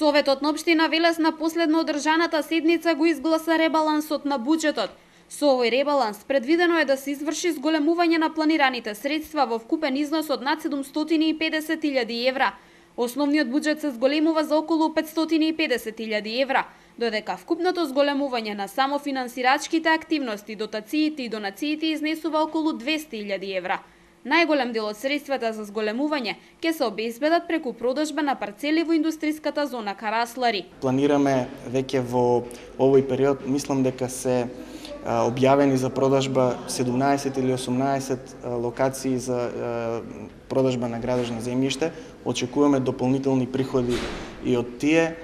Советот на општина Велес на последно одржаната седница го изгласа ребалансот на буџетот. Со овој ребаланс предвидено е да се изврши зголемување на планираните средства во вкупен износ од над 750.000 евра. Основниот буџет се зголемува за околу 550.000 евра, додека вкупното зголемување на самофинансирачките активности, дотациите и донациите изнесува околу 200.000 евра. Најголем дел од средствата за зголемување ќе се обезбедат преку продажба на парцели во индустриската зона Караслари. Планираме веќе во овој период, мислам дека се објавени за продажба 17 или 18 локации за продажба на градежно земјиште. Очекуваме дополнителни приходи и од тие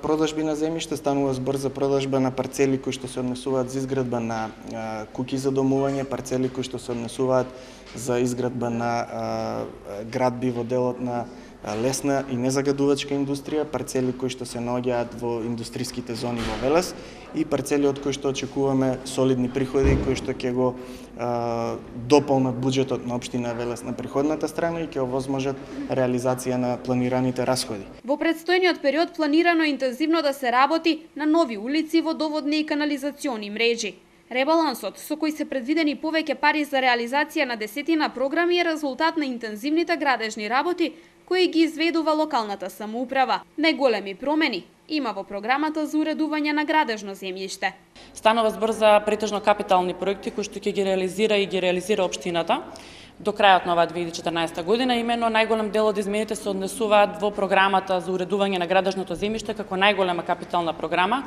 продажби на земјиште. Станува збор за продажба на парцели кои што се однесуваат за изградба на куќи за домување, парцели кои што се однесуваат за изградба на градби во делот на лесна и незагадувачка индустрија, парцели кои што се наоѓаат во индустриските зони во Велес и парцели од кои што очекуваме солидни приходи кои што ќе го дополнат буџетот на општина Велес на приходната страна и ќе овозможат реализација на планираните расходи. Во предстојниот период планирано интензивно да се работи на нови улици, водоводни и канализациони мрежи. Ребалансот, со кој се предвидени повеќе пари за реализација на десетина програми, е резултат на интензивните градежни работи кои ги изведува локалната самоуправа. Најголеми промени има во програмата за уредување на градежно земјиште. Станува збор за претежно капитални проекти кои што ќе ги реализира општината до крајот на оваа 2014 година. Имено најголем дел од измените се однесуваат во програмата за уредување на градежното земјиште како најголема капитална програма,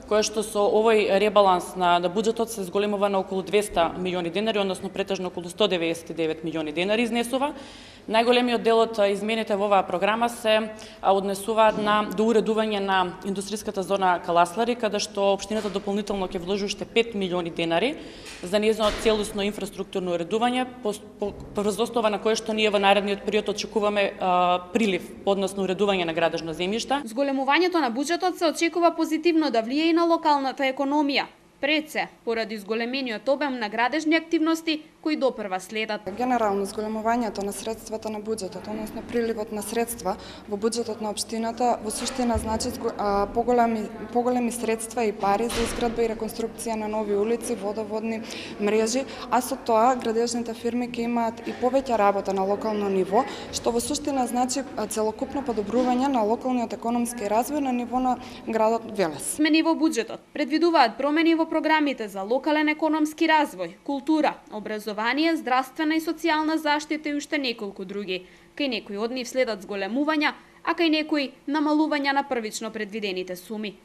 која што со овој ребаланс на буџетот се зголемува на околу 200 милиони денари, односно претежно околу 199 милиони денари изнесува. Најголемиот дел од измените во оваа програма се однесуваат на доуредување на индустриската зона Каласлари, каде што општината дополнително ќе вложи уште 5 милиони денари за нејзино целосно инфраструктурно уредување, врз основа на кое што ние во наредниот период очекуваме прилив, односно уредување на градежно земјиште. Зголемувањето на буџетот се очекува позитивно да влијае и на локалната економија, пред се поради зголемениот обем на градежни активности кои допрва следат. Генерално зголемувањето на средствата на буџетот, односно приливот на средства во буџетот на општината, во суштина значи поголеми средства и пари за изградба и реконструкција на нови улици, водоводни мрежи, а со тоа градежните фирми ќе имаат и повеќе работа на локално ниво, што во суштина значи целокупно подобрување на локалниот економски развој на ниво на градот Велес. Смени во буџетот предвидуваат промени во програмите за локален економски развој, култура, образование, здравствена и социјална заштита и уште неколку други. Кај некои од нив следат зголемувања, а кај некои намалувања на првично предвидените суми.